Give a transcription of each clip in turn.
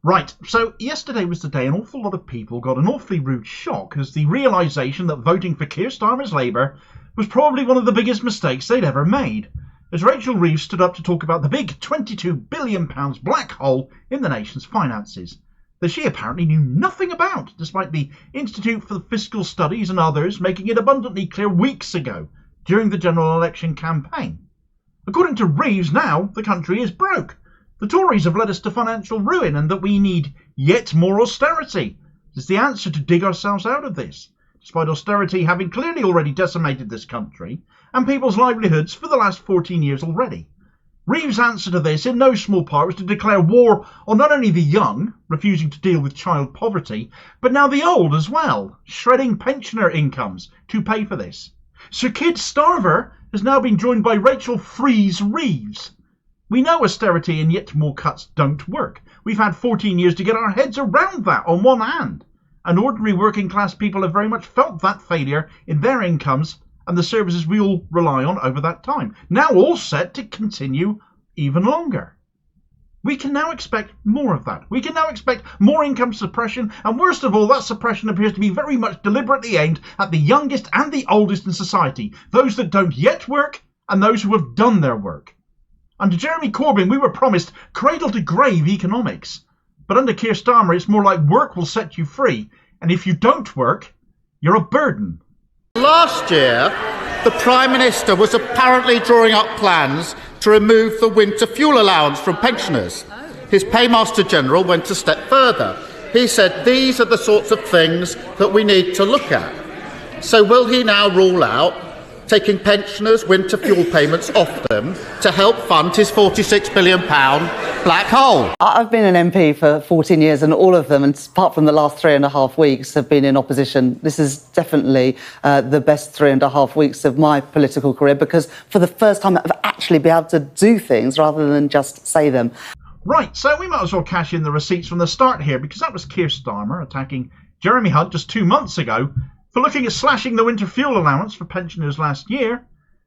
Right, so yesterday was the day an awful lot of people got an awfully rude shock as the realisation that voting for Keir Starmer's Labour was probably one of the biggest mistakes they'd ever made, as Rachel Reeves stood up to talk about the big £22 billion black hole in the nation's finances that she apparently knew nothing about, despite the Institute for Fiscal Studies and others making it abundantly clear weeks ago during the general election campaign. According to Reeves, now the country is broke. The Tories have led us to financial ruin and that we need yet more austerity. It's the answer to dig ourselves out of this, despite austerity having clearly already decimated this country and people's livelihoods for the last 14 years already. Reeves' answer to this, in no small part, was to declare war on not only the young, refusing to deal with child poverty, but now the old as well, shredding pensioner incomes to pay for this. Sir Keir Starmer has now been joined by Rachel Freeze Reeves. We know austerity and yet more cuts don't work. We've had 14 years to get our heads around that on one hand. And ordinary working class people have very much felt that failure in their incomes and the services we all rely on over that time. Now all set to continue even longer. We can now expect more of that. We can now expect more income suppression, and worst of all, that suppression appears to be very much deliberately aimed at the youngest and the oldest in society, those that don't yet work and those who have done their work. Under Jeremy Corbyn, we were promised cradle-to-grave economics. But under Keir Starmer, it's more like work will set you free. And if you don't work, you're a burden. Last year, the Prime Minister was apparently drawing up plans to remove the winter fuel allowance from pensioners. His Paymaster General went a step further. He said these are the sorts of things that we need to look at. So will he now rule out taking pensioners' winter fuel payments off them to help fund his £46 billion black hole? I've been an MP for 14 years and all of them, and apart from the last 3.5 weeks, have been in opposition. This is definitely the best 3.5 weeks of my political career because for the first time I've actually been able to do things rather than just say them. Right, so we might as well cash in the receipts from the start here because that was Keir Starmer attacking Jeremy Hunt just 2 months ago for looking at slashing the winter fuel allowance for pensioners last year.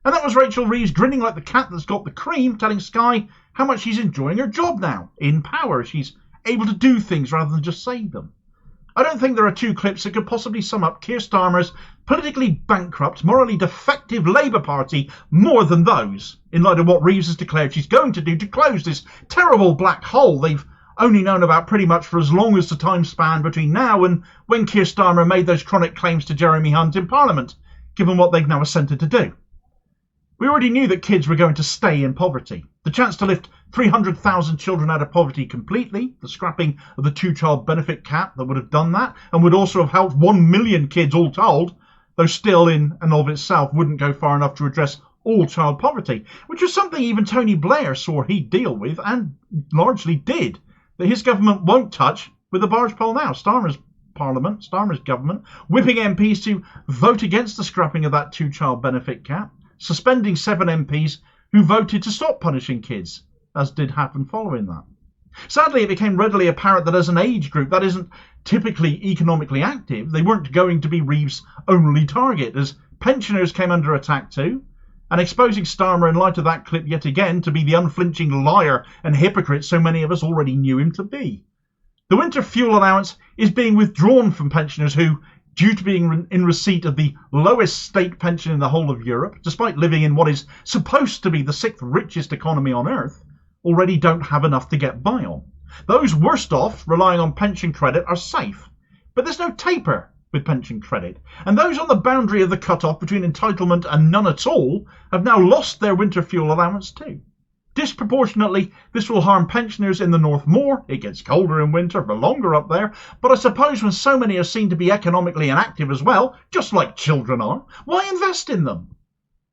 And that was Rachel Reeves grinning like the cat that's got the cream, telling Sky how much she's enjoying her job now. In power, she's able to do things rather than just say them. I don't think there are two clips that could possibly sum up Keir Starmer's politically bankrupt, morally defective Labour Party more than those, in light of what Reeves has declared she's going to do to close this terrible black hole they've only known about pretty much for as long as the time span between now and when Keir Starmer made those chronic claims to Jeremy Hunt in Parliament, given what they've now assented to do. We already knew that kids were going to stay in poverty. The chance to lift 300,000 children out of poverty completely, the scrapping of the two-child benefit cap that would have done that, and would also have helped 1 million kids all told, though still in and of itself wouldn't go far enough to address all child poverty, which was something even Tony Blair swore he'd deal with, and largely did, that his government won't touch with the barge pole now. Starmer's Parliament, Starmer's government, whipping MPs to vote against the scrapping of that two-child benefit cap, suspending 7 MPs who voted to stop punishing kids, as did happen following that. Sadly, it became readily apparent that as an age group that isn't typically economically active, they weren't going to be Reeves' only target, as pensioners came under attack too, and exposing Starmer in light of that clip yet again to be the unflinching liar and hypocrite so many of us already knew him to be. The winter fuel allowance is being withdrawn from pensioners who, due to being in receipt of the lowest state pension in the whole of Europe, despite living in what is supposed to be the 6th richest economy on earth, already don't have enough to get by on. Those worst off, relying on pension credit, are safe. But there's no taper with pension credit, and those on the boundary of the cut-off between entitlement and none at all have now lost their winter fuel allowance too. Disproportionately, this will harm pensioners in the north more. It gets colder in winter for longer up there, but I suppose when so many are seen to be economically inactive as well, just like children are, why invest in them?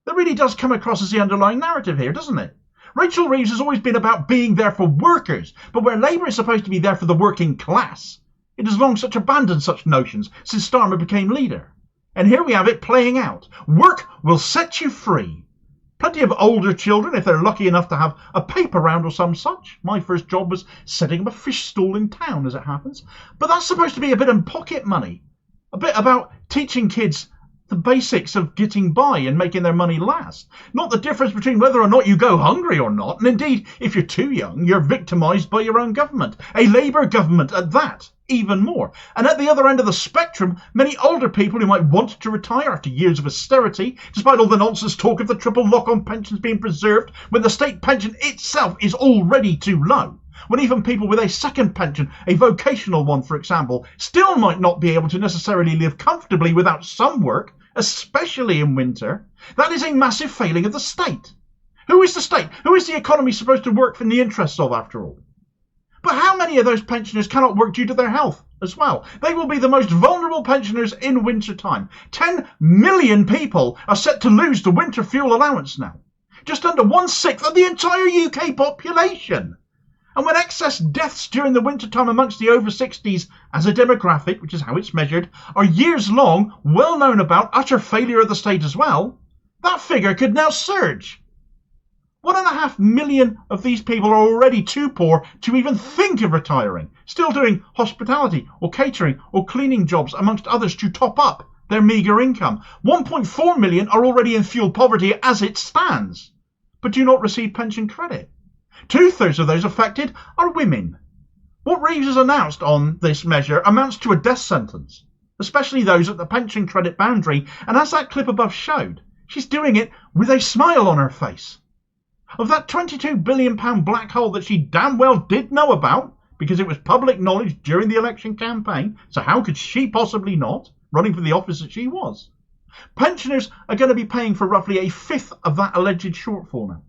That really does come across as the underlying narrative here, doesn't it? Rachel Reeves has always been about being there for workers, but where Labour is supposed to be there for the working class, it has long such abandoned such notions since Starmer became leader. And here we have it playing out. Work will set you free. Plenty of older children, if they're lucky enough to have a paper round or some such. My first job was setting up a fish stall in town, as it happens. But that's supposed to be a bit of pocket money. A bit about teaching kids the basics of getting by and making their money last, not the difference between whether or not you go hungry or not. And indeed, if you're too young, you're victimised by your own government, a Labour government at that, even more. And at the other end of the spectrum, many older people who might want to retire after years of austerity, despite all the nonsense talk of the triple lock-on pensions being preserved when the state pension itself is already too low. When even people with a second pension, a vocational one for example, still might not be able to necessarily live comfortably without some work, especially in winter. That is a massive failing of the state. Who is the state? Who is the economy supposed to work in the interests of, after all? But how many of those pensioners cannot work due to their health as well? They will be the most vulnerable pensioners in winter time. 10 million people are set to lose the winter fuel allowance now. Just under 1/6 of the entire UK population. And when excess deaths during the winter time amongst the over 60s as a demographic, which is how it's measured, are years long, well known about, utter failure of the state as well, that figure could now surge. 1.5 million of these people are already too poor to even think of retiring, still doing hospitality or catering or cleaning jobs amongst others to top up their meagre income. 1.4 million are already in fuel poverty as it stands, but do not receive pension credit. 2/3 of those affected are women. What Reeves has announced on this measure amounts to a death sentence, especially those at the pension credit boundary, and as that clip above showed, she's doing it with a smile on her face. Of that £22 billion black hole that she damn well did know about, because it was public knowledge during the election campaign, so how could she possibly not, running for the office that she was? Pensioners are going to be paying for roughly 1/5 of that alleged shortfall now.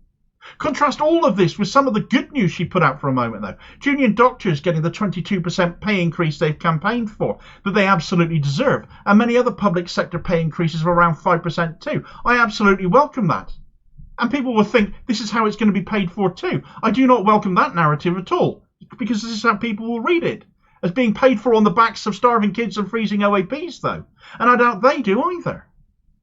Contrast all of this with some of the good news she put out for a moment though. Junior doctors getting the 22% pay increase they've campaigned for, that they absolutely deserve, and many other public sector pay increases of around 5% too. I absolutely welcome that. And people will think this is how it's going to be paid for too. I do not welcome that narrative at all, because this is how people will read it, as being paid for on the backs of starving kids and freezing OAPs though. And I doubt they do either.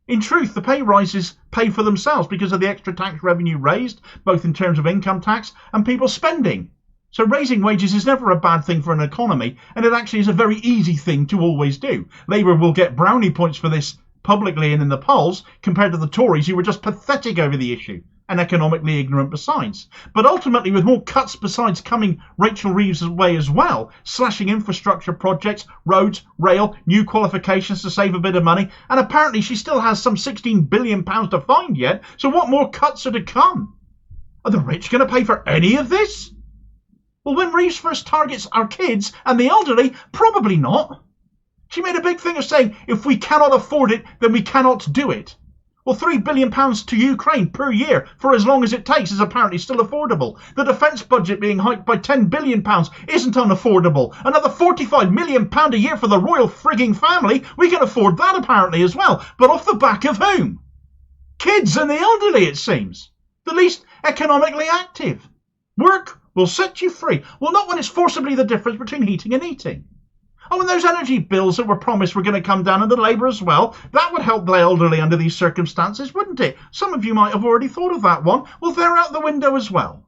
In truth, the pay rises pay for themselves because of the extra tax revenue raised, both in terms of income tax and people spending. So raising wages is never a bad thing for an economy, and it actually is a very easy thing to always do. Labour will get brownie points for this publicly and in the polls, compared to the Tories who were just pathetic over the issue, and economically ignorant besides. But ultimately, with more cuts besides coming Rachel Reeves' way as well, slashing infrastructure projects, roads, rail, new qualifications to save a bit of money, and apparently she still has some £16 billion to find yet, so what more cuts are to come? Are the rich going to pay for any of this? Well, when Reeves first targets our kids and the elderly, probably not. She made a big thing of saying, if we cannot afford it, then we cannot do it. Well, £3 billion to Ukraine per year for as long as it takes is apparently still affordable. The defence budget being hiked by £10 billion isn't unaffordable. Another £45 million a year for the royal frigging family, we can afford that apparently as well. But off the back of whom? Kids and the elderly, it seems. The least economically active. Work will set you free. Well, not when it's forcibly the difference between heating and eating. Oh, and those energy bills that were promised were going to come down under Labour as well. That would help the elderly under these circumstances, wouldn't it? Some of you might have already thought of that one. Well, they're out the window as well.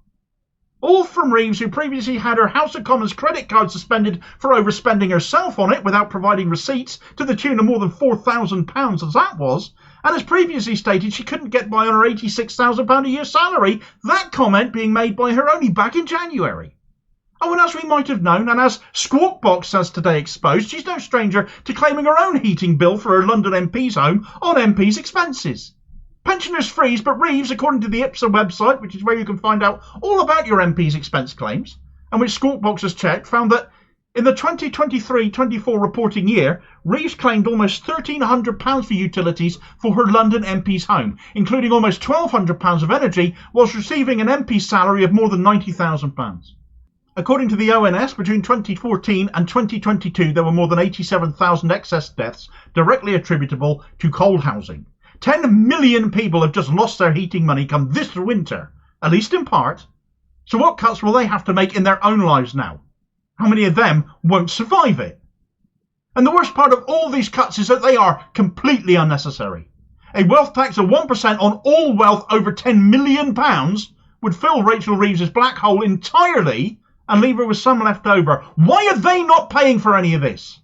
All from Reeves, who previously had her House of Commons credit card suspended for overspending herself on it without providing receipts to the tune of more than £4,000 as that was, and as previously stated she couldn't get by on her £86,000 a year salary, that comment being made by her only back in January. Oh, and as we might have known, and as Squawk Box has today exposed, she's no stranger to claiming her own heating bill for her London MP's home on MP's expenses. Pensioners freeze, but Reeves, according to the IPSA website, which is where you can find out all about your MP's expense claims, and which Squawk Box has checked, found that in the 2023-24 reporting year, Reeves claimed almost £1,300 for utilities for her London MP's home, including almost £1,200 of energy, whilst receiving an MP's salary of more than £90,000. According to the ONS, between 2014 and 2022, there were more than 87,000 excess deaths directly attributable to cold housing. 10 million people have just lost their heating money come this winter, at least in part. So what cuts will they have to make in their own lives now? How many of them won't survive it? And the worst part of all these cuts is that they are completely unnecessary. A wealth tax of 1% on all wealth over £10 million would fill Rachel Reeves' black hole entirely and leave her with some left over. Why are they not paying for any of this?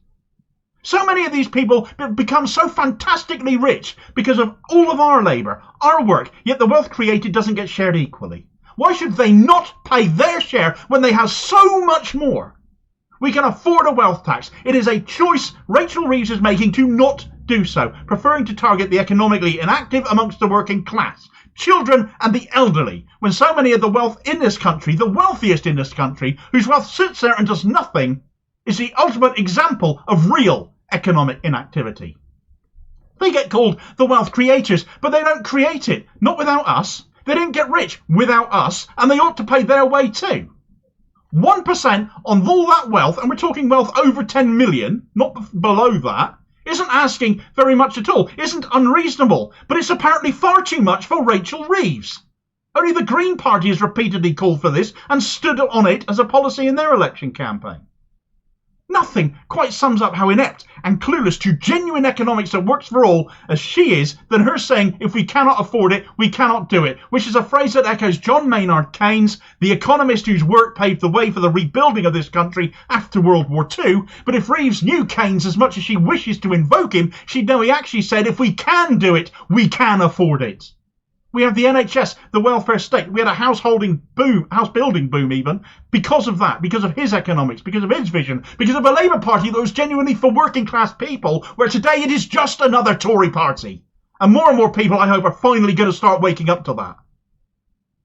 So many of these people become so fantastically rich because of all of our labour, our work, yet the wealth created doesn't get shared equally. Why should they not pay their share when they have so much more? We can afford a wealth tax. It is a choice Rachel Reeves is making to not do so, preferring to target the economically inactive amongst the working class, children and the elderly, when so many of the wealth in this country, the wealthiest in this country, whose wealth sits there and does nothing, is the ultimate example of real economic inactivity. They get called the wealth creators, but they don't create it, not without us. They didn't get rich without us, and they ought to pay their way too. 1% on all that wealth, and we're talking wealth over 10 million, not below that, isn't asking very much at all, isn't unreasonable, but it's apparently far too much for Rachel Reeves. Only the Green Party has repeatedly called for this and stood on it as a policy in their election campaign. Nothing quite sums up how inept and clueless to genuine economics that works for all as she is than her saying, if we cannot afford it, we cannot do it, which is a phrase that echoes John Maynard Keynes, the economist whose work paved the way for the rebuilding of this country after World War II. But if Reeves knew Keynes as much as she wishes to invoke him, she'd know he actually said, if we can do it, we can afford it. We have the NHS, the welfare state. We had a house building boom even, because of that, because of his economics, because of his vision, because of a Labour Party that was genuinely for working class people, where today it is just another Tory party. And more people, I hope, are finally going to start waking up to that.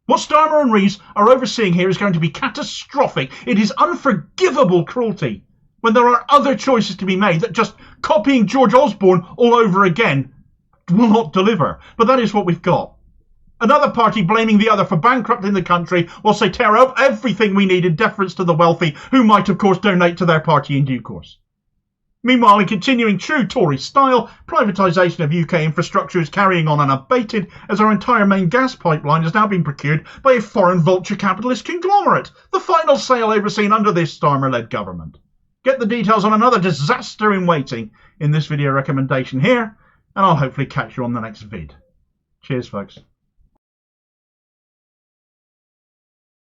What Starmer and Reeves are overseeing here is going to be catastrophic. It is unforgivable cruelty when there are other choices to be made that just copying George Osborne all over again will not deliver. But that is what we've got. Another party blaming the other for bankrupting the country whilst they tear up everything we need in deference to the wealthy, who might of course donate to their party in due course. Meanwhile, in continuing true Tory style, privatisation of UK infrastructure is carrying on unabated as our entire main gas pipeline has now been procured by a foreign vulture capitalist conglomerate, the final sale overseen under this Starmer-led government. Get the details on another disaster in waiting in this video recommendation here, and I'll hopefully catch you on the next vid. Cheers, folks.